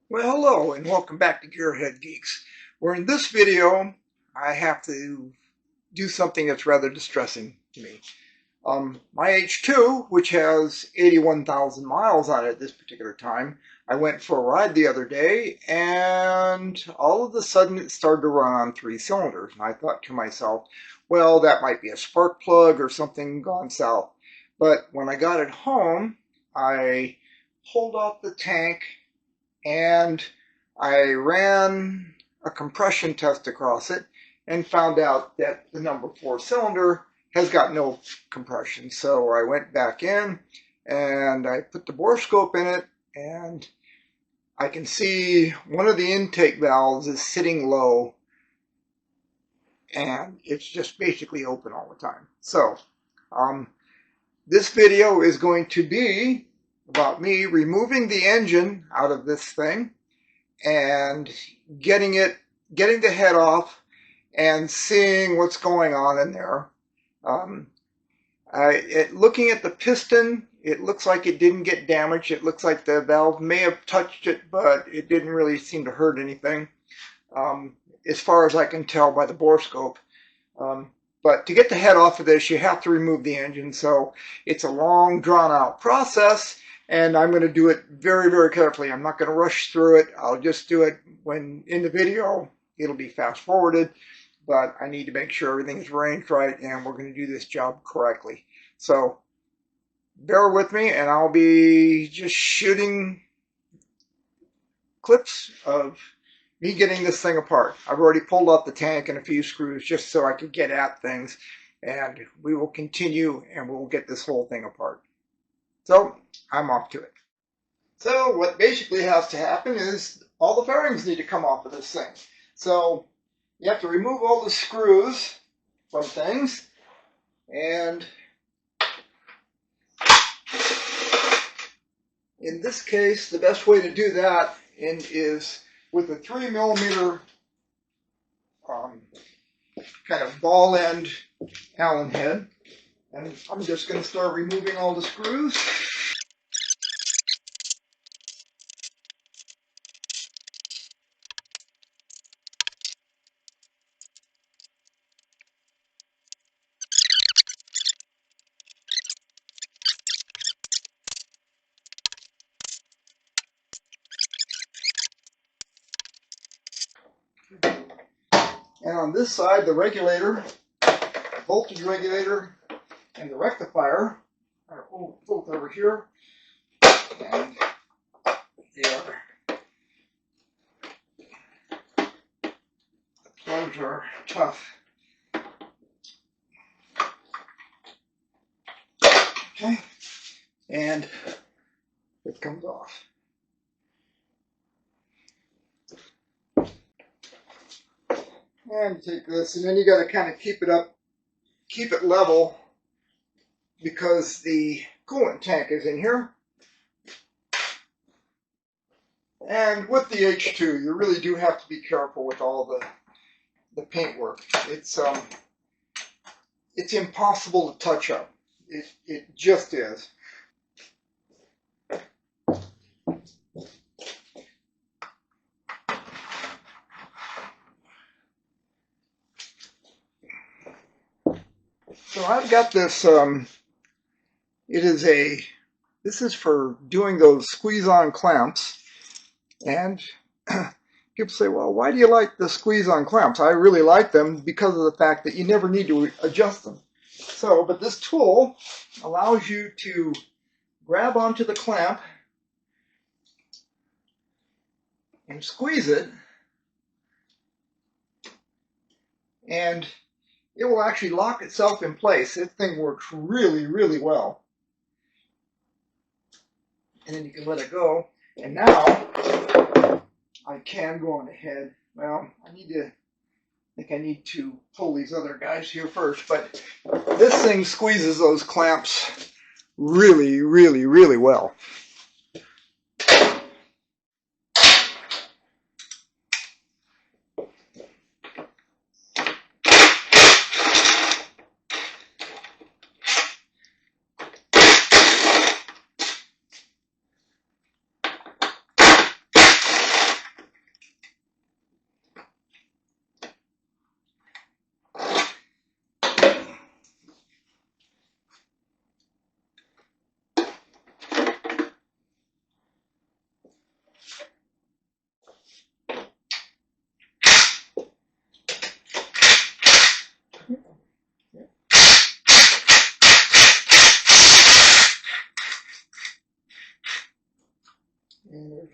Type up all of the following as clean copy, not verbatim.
Well, hello and welcome back to Gearhead Geeks, where in this video I have to do something that's rather distressing to me. My H2, which has 81,000 miles on it at this particular time, I went for a ride the other day and all of a sudden it started to run on 3 cylinders. And I thought to myself, well, that might be a spark plug or something gone south. But when I got it home, I pulled off the tank and I ran a compression test across it and found out that the number 4 cylinder has got no compression. So I went back in and I put the bore scope in it, and I can see one of the intake valves is sitting low and it's just basically open all the time. So this video is going to be about me removing the engine out of this thing and getting the head off and seeing what's going on in there. Looking at the piston, it looks like it didn't get damaged. It looks like the valve may have touched it, but it didn't really seem to hurt anything, as far as I can tell by the bore scope. But to get the head off of this, you have to remove the engine. So it's a long, drawn-out process, and I'm going to do it very, very carefully. I'm not going to rush through it. I'll just do it when in the video. It'll be fast-forwarded, but I need to make sure everything is arranged right, and we're going to do this job correctly. So bear with me, and I'll be just shooting clips of me getting this thing apart. I've already pulled off the tank and a few screws just so I could get at things, and we will continue and we'll get this whole thing apart. So I'm off to it. So what basically has to happen is all the fairings need to come off of this thing. So you have to remove all the screws from things, and in this case the best way to do that is with a 3mm kind of ball end Allen head, and I'm just going to start removing all the screws. And on this side, the regulator, voltage regulator, and the rectifier are both over here, and they are, the plugs are tough. Okay, and it comes off. And take this, and then you got to kind of keep it level, because the coolant tank is in here. And with the H2, you really do have to be careful with all the paint work. It's impossible to touch up. It just is. So I've got this, this is for doing those squeeze-on clamps, and people say, well, why do you like the squeeze-on clamps? I really like them because of the fact that you never need to adjust them. So, but this tool allows you to grab onto the clamp and squeeze it, and it will actually lock itself in place. This thing works really, really well. And then you can let it go. And now I can go on ahead. Well, I think I need to pull these other guys here first, but this thing squeezes those clamps really, really, really well.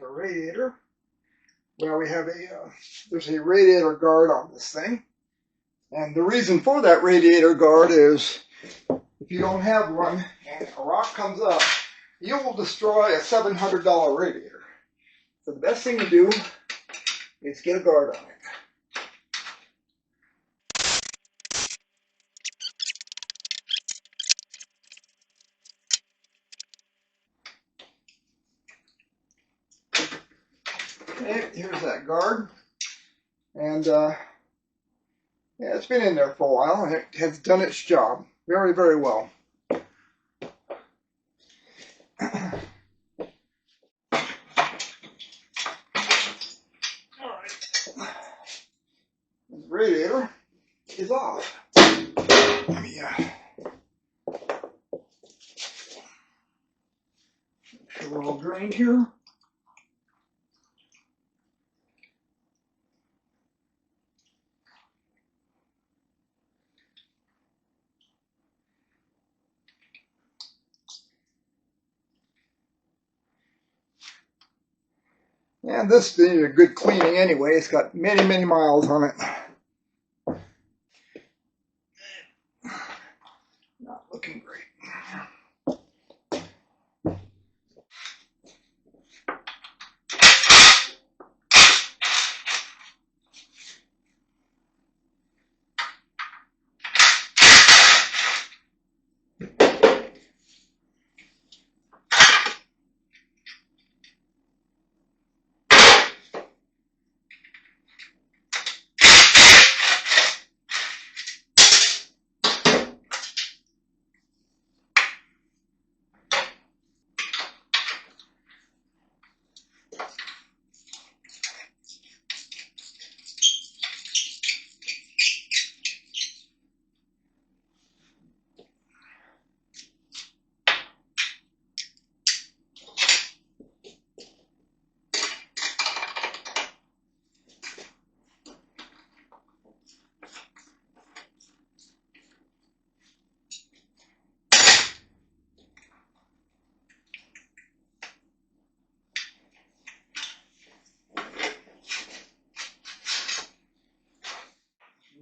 the radiator. Well, we have there's a radiator guard on this thing. And the reason for that radiator guard is if you don't have one and a rock comes up, you will destroy a $700 radiator. So the best thing to do is get a guard on it. Okay, here's that guard. And yeah, it's been in there for a while and it has done its job very, very well. The radiator is off. Let me make sure we're all drained here. And this needs a good cleaning anyway. It's got many, many miles on it. Not looking great.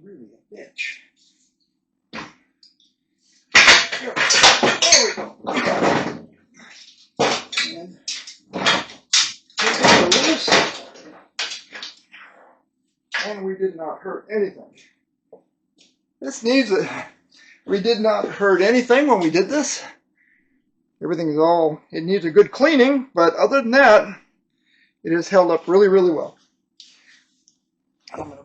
Really a bitch. There we go. And take it loose. And we did not hurt anything. This needs we did not hurt anything when we did this. Everything is it needs a good cleaning, but other than that, it has held up really, really well. I'm gonna move.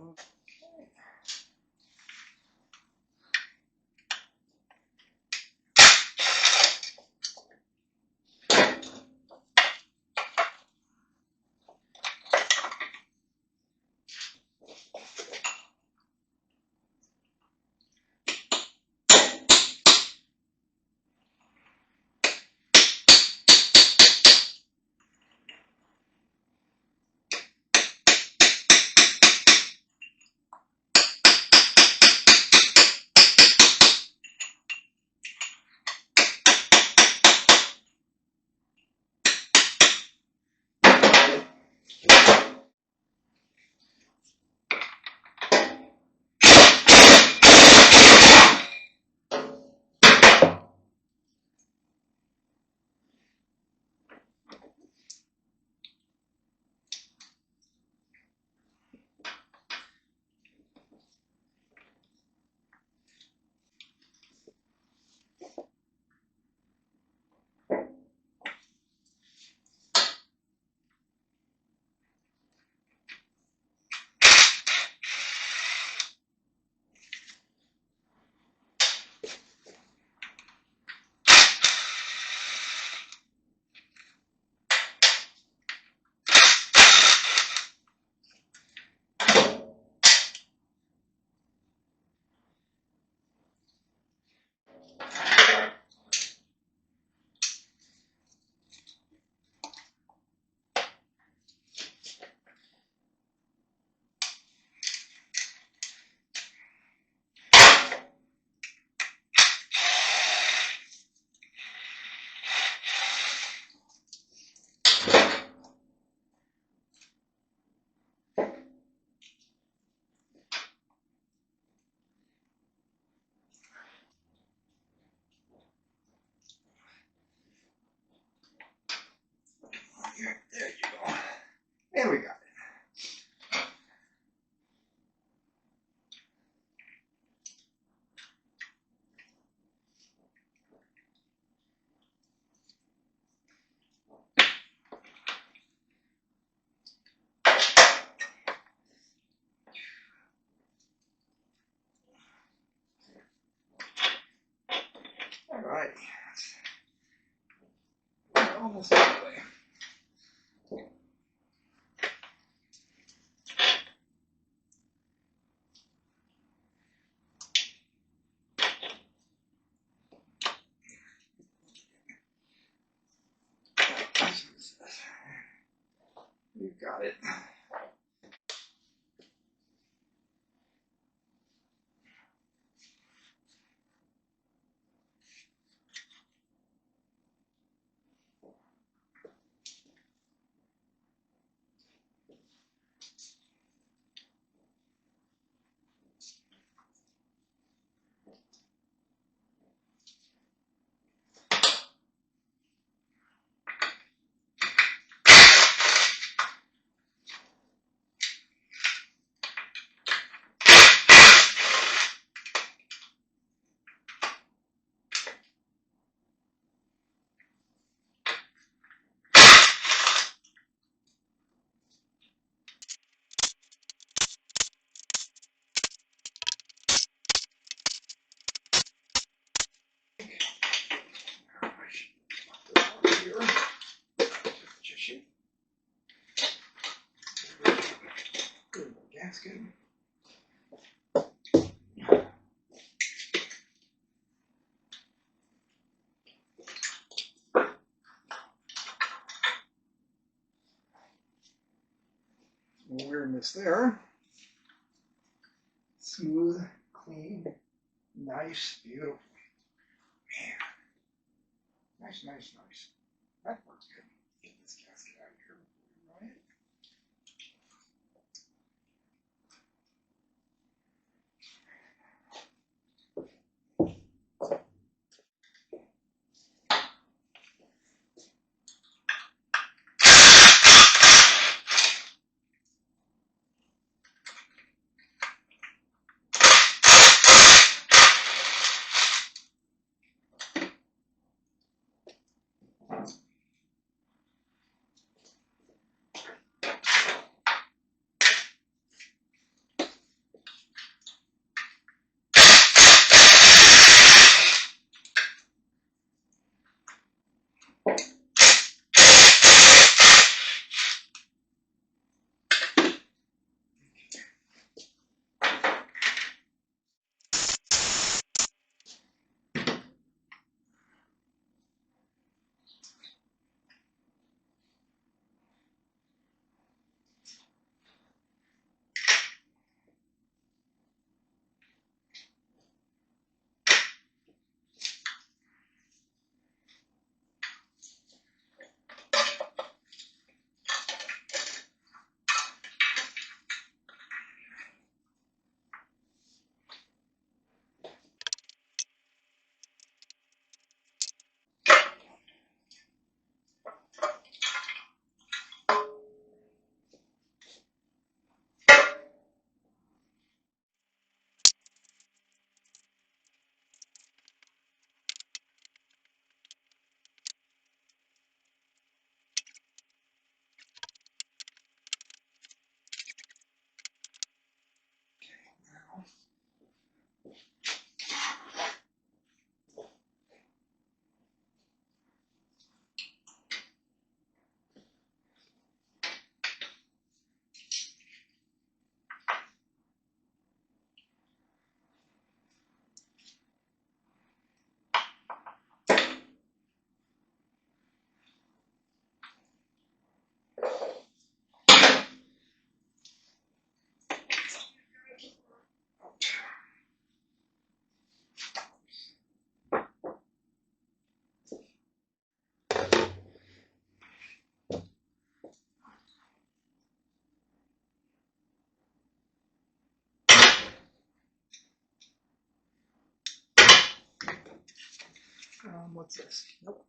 You got it. Gasket. Weirdness there. Smooth, clean, nice, beautiful. Man. Nice, nice, nice. That works good. Get this gasket out of here before we run it. What's this? Nope.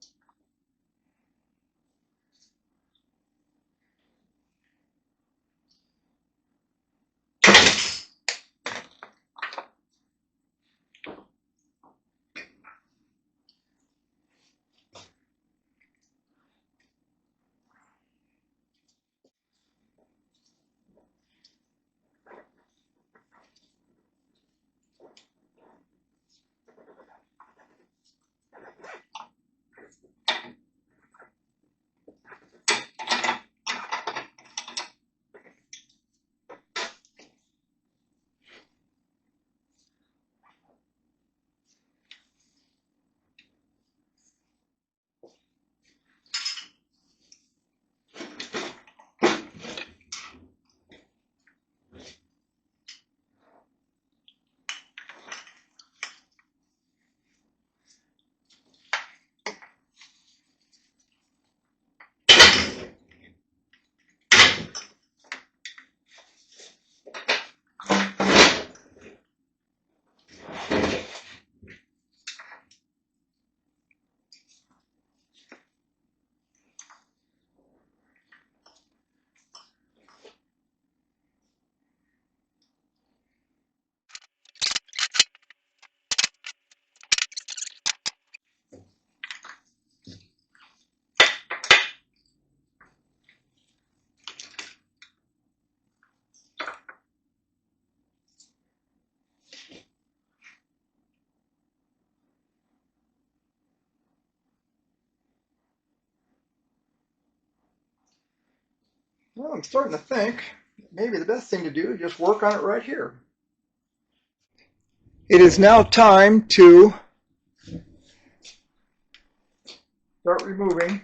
Well, I'm starting to think maybe the best thing to do is just work on it right here. It is now time to start removing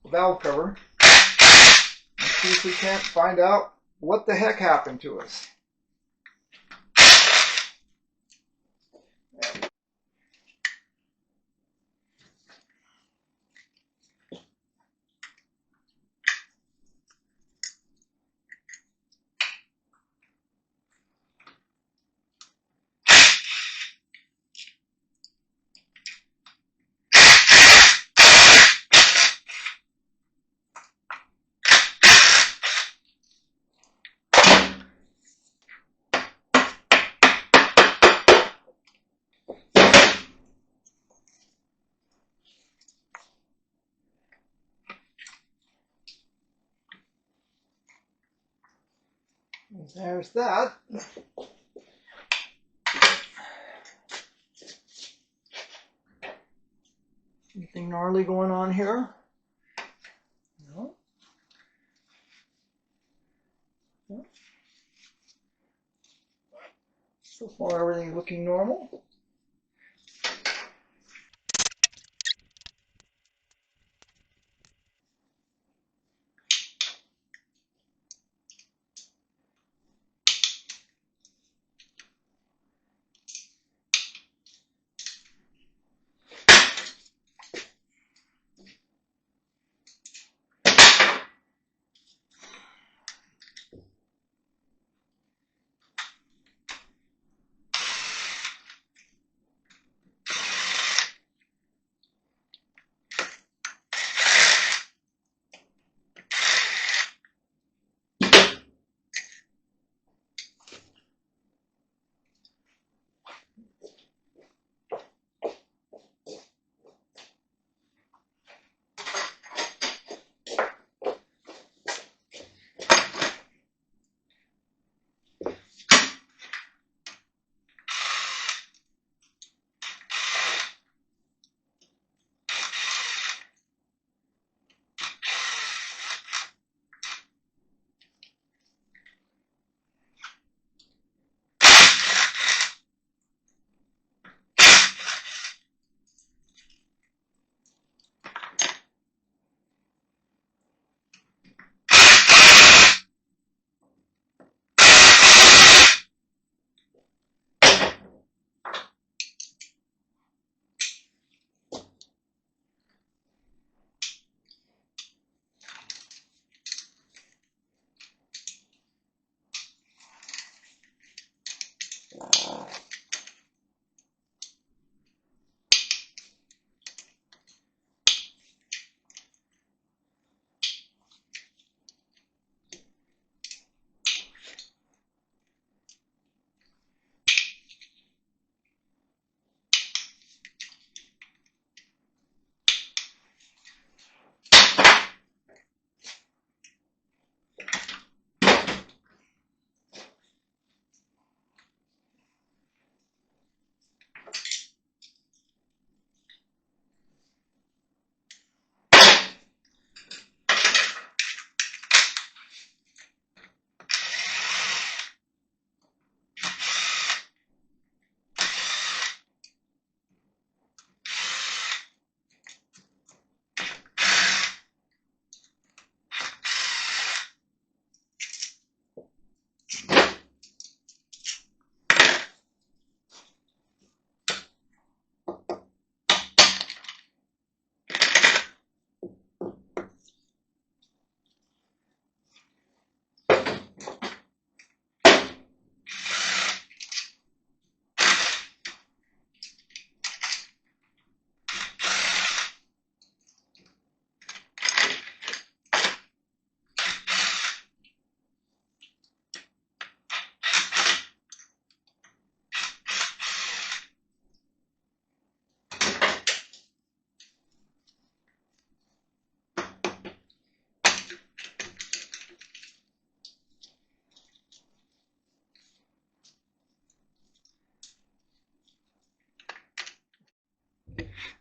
the valve cover and see if we can't find out what the heck happened to us. There's that. Anything gnarly going on here? No. No. So far, everything's looking normal.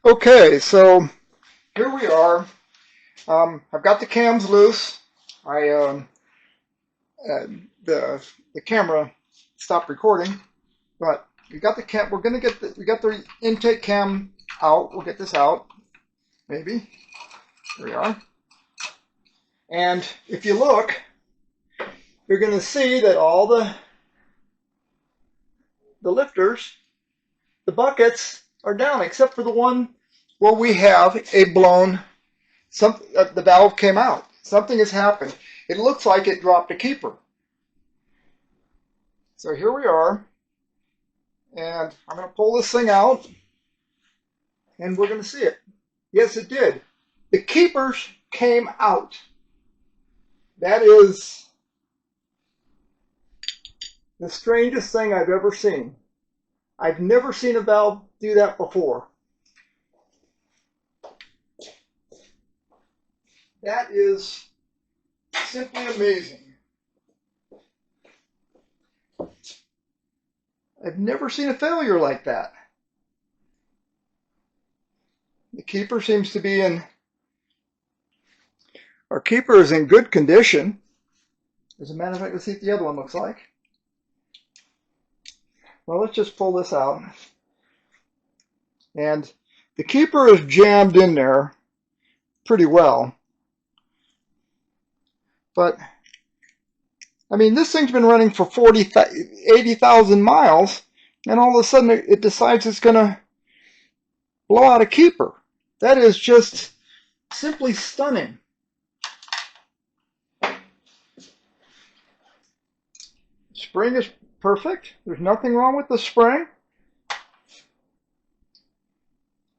Okay, so here we are. I've got the cams loose. The camera stopped recording, but we got the cam. We're gonna get we got the intake cam out. We'll get this out, maybe. Here we are. And if you look, you're gonna see that all the lifters, the buckets, are down except for the one where we have a blown. The valve came out. Something has happened. It looks like it dropped a keeper. So here we are, and I'm going to pull this thing out, and we're going to see it. Yes, it did. The keepers came out. That is the strangest thing I've ever seen. I've never seen a valve do that before. That is simply amazing. I've never seen a failure like that. The keeper seems to be in... Our keeper is in good condition. As a matter of fact, let's see what the other one looks like. Well, let's just pull this out. And the keeper is jammed in there pretty well. But, I mean, this thing's been running for 80,000 miles, and all of a sudden it decides it's going to blow out a keeper. That is just simply stunning. Spring is perfect. There's nothing wrong with the spring.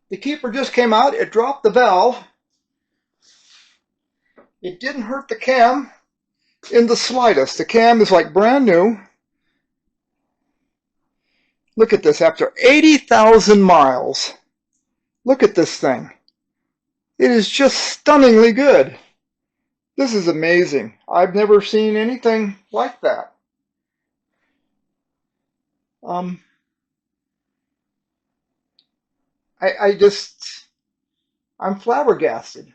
The keeper just came out. It dropped the valve. It didn't hurt the cam in the slightest. The cam is like brand new. Look at this. After 80,000 miles, look at this thing. It is just stunningly good. This is amazing. I've never seen anything like that. I'm flabbergasted.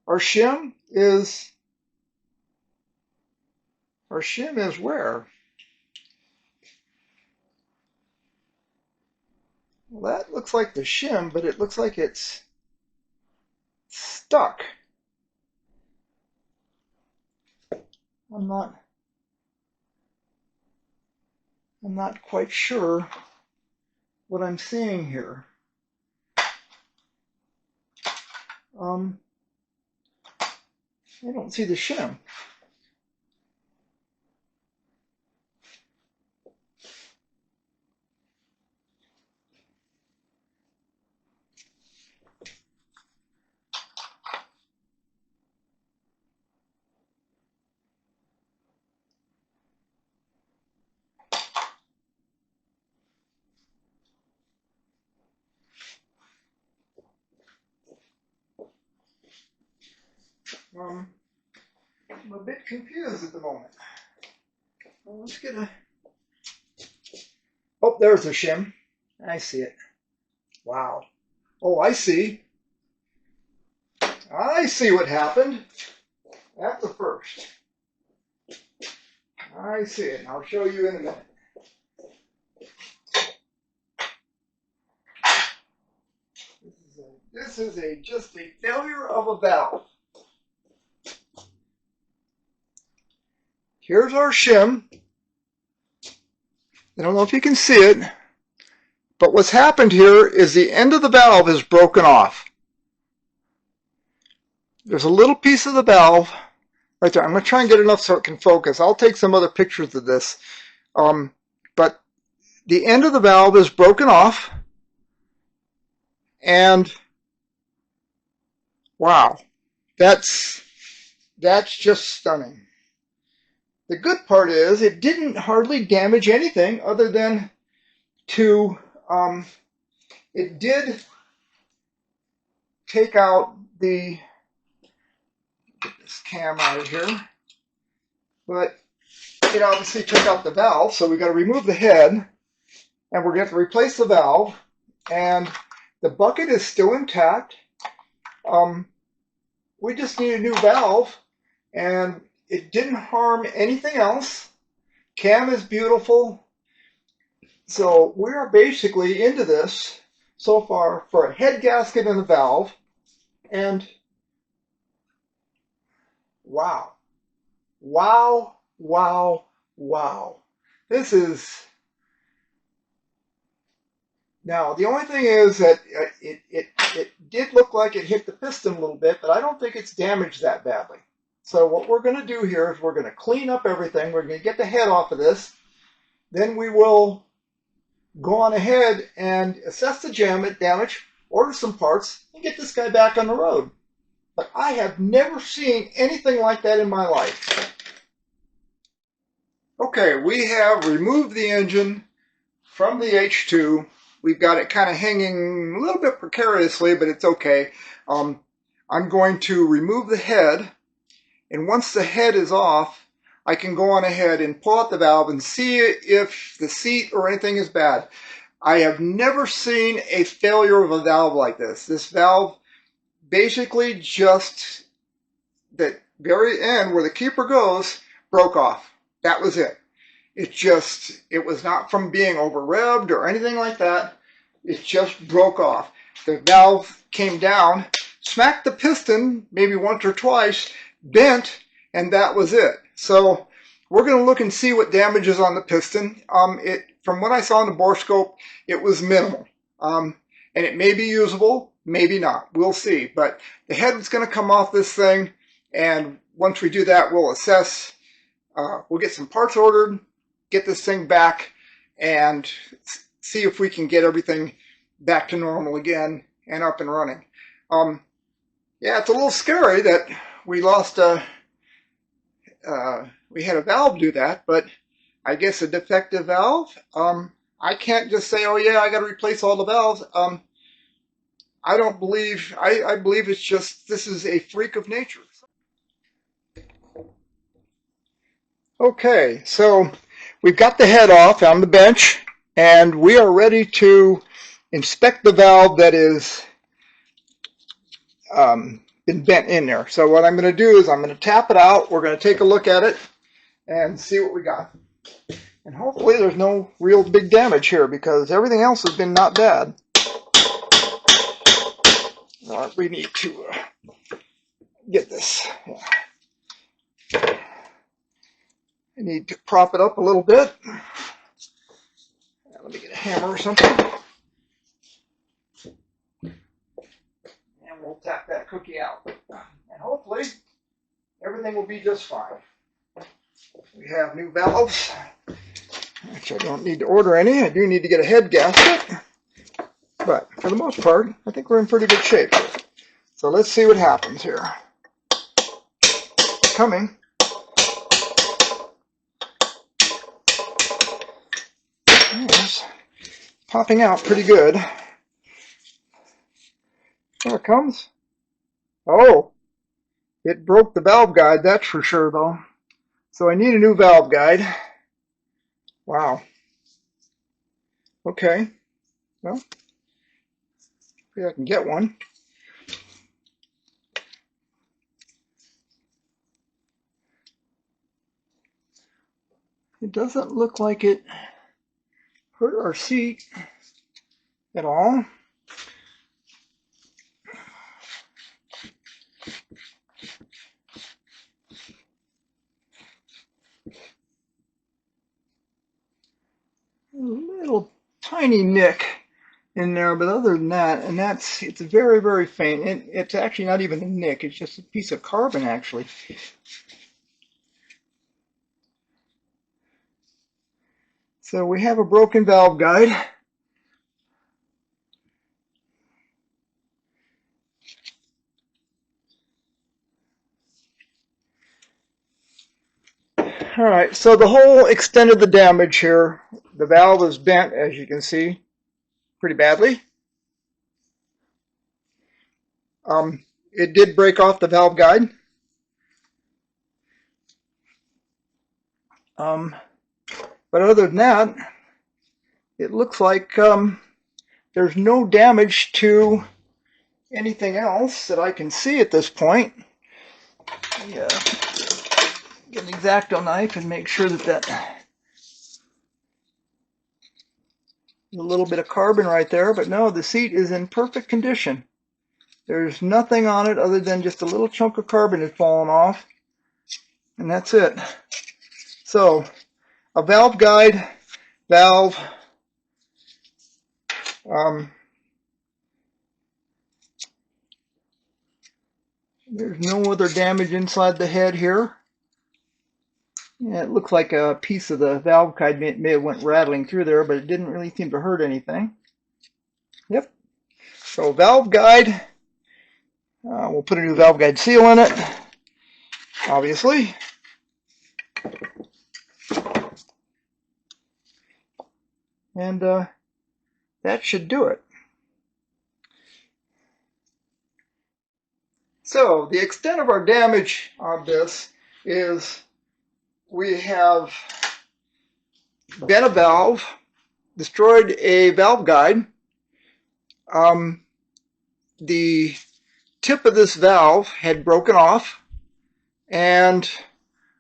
Our shim is where? Well, that looks like the shim, but it looks like it's stuck. I'm not quite sure what I'm seeing here. I don't see the shim. I'm a bit confused at the moment. Well, let's get a... Oh, there's the shim. I see it. Wow. Oh, I see. I see what happened. That's the first. I see it, and I'll show you in a minute. This is just a failure of a valve. Here's our shim. I don't know if you can see it, but what's happened here is the end of the valve is broken off. There's a little piece of the valve right there. I'm going to try and get enough so it can focus. I'll take some other pictures of this. But the end of the valve is broken off, and wow, that's just stunning. The good part is it didn't hardly damage anything other than to, it did take out the, get this cam out of here, but it obviously took out the valve, so we've got to remove the head, and we're going to have to replace the valve, and The bucket is still intact. We just need a new valve, and it didn't harm anything else. Cam is beautiful. So we're basically into this so far for a head gasket and a valve. And wow, wow, wow, wow. This is... Now, the only thing is that it did look like it hit the piston a little bit, but I don't think it's damaged that badly. So what we're going to do here is we're going to clean up everything. We're going to get the head off of this. Then we will go on ahead and assess the damage, order some parts, and get this guy back on the road. But I have never seen anything like that in my life. Okay, we have removed the engine from the H2. We've got it kind of hanging a little bit precariously, but it's okay. I'm going to remove the head, and once the head is off, I can go on ahead and pull out the valve and see if the seat or anything is bad. I have never seen a failure of a valve like this. This valve basically just, the very end where the keeper goes, broke off. That was it. It was not from being over revved or anything like that. It just broke off. The valve came down, smacked the piston maybe once or twice, bent, and that was it. So we're going to look and see what damage is on the piston. From what I saw in the borescope, it was minimal. And it may be usable, maybe not. We'll see. But the head is going to come off this thing, and once we do that, we'll assess. We'll get some parts ordered, get this thing back, and see if we can get everything back to normal again and up and running. Yeah, it's a little scary that we lost we had a valve do that, but I guess a defective valve. I can't just say, oh yeah, I got to replace all the valves. I don't believe, I believe it's just, this is a freak of nature. Okay, so we've got the head off on the bench, and we are ready to inspect the valve that is been bent in there. So what I'm going to do is I'm going to tap it out. We're going to take a look at it and see what we got. And hopefully there's no real big damage here, because everything else has been not bad. We need to get this. Yeah. I need to prop it up a little bit. Let me get a hammer or something. And we'll tap that cookie out. And hopefully everything will be just fine. We have new valves, which I don't need to order any. I do need to get a head gasket. But for the most part, I think we're in pretty good shape. So let's see what happens here. Coming. It's popping out pretty good. There it comes. Oh, it broke the valve guide, that's for sure though. So I need a new valve guide. Wow. Okay. Well, maybe I can get one. It doesn't look like it hurt our seat at all. A little tiny nick in there, but other than that, and it's very, very faint. It's actually not even a nick, it's just a piece of carbon actually. So we have a broken valve guide. All right, so the whole extent of the damage here, the valve is bent, as you can see, pretty badly. It did break off the valve guide. But other than that, it looks like there's no damage to anything else that I can see at this point. Yeah, get an X-Acto knife and make sure that a little bit of carbon right there, but no, the seat is in perfect condition. There's nothing on it other than just a little chunk of carbon has fallen off, and that's it. So, a valve guide, valve, there's no other damage inside the head here. Yeah, it looks like a piece of the valve guide may have went rattling through there, but it didn't really seem to hurt anything. Yep. So valve guide, we'll put a new valve guide seal in it, obviously. And that should do it. So the extent of our damage on this is we have bent a valve, destroyed a valve guide. The tip of this valve had broken off, and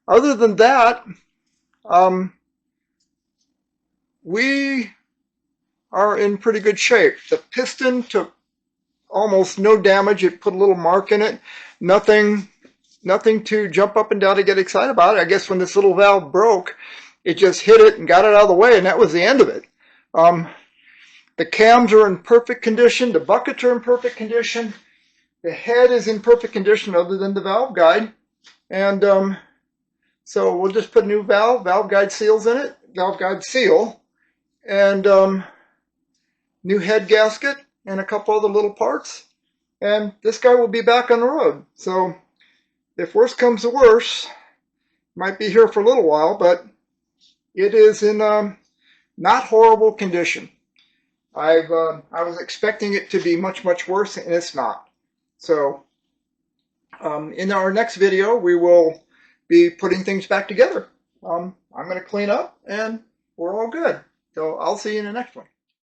other than that, we are in pretty good shape. The piston took almost no damage. It put a little mark in it. Nothing to jump up and down to get excited about. I guess when this little valve broke, it just hit it and got it out of the way, and that was the end of it. The cams are in perfect condition. The buckets are in perfect condition. The head is in perfect condition other than the valve guide. And so we'll just put a new valve guide seals in it, valve guide seal, and new head gasket, and a couple other little parts. And this guy will be back on the road. So if worse comes to worse, might be here for a little while, but it is in not horrible condition. I was expecting it to be much worse, and it's not. So in our next video, we will be putting things back together. I'm going to clean up, and we're all good. So I'll see you in the next one.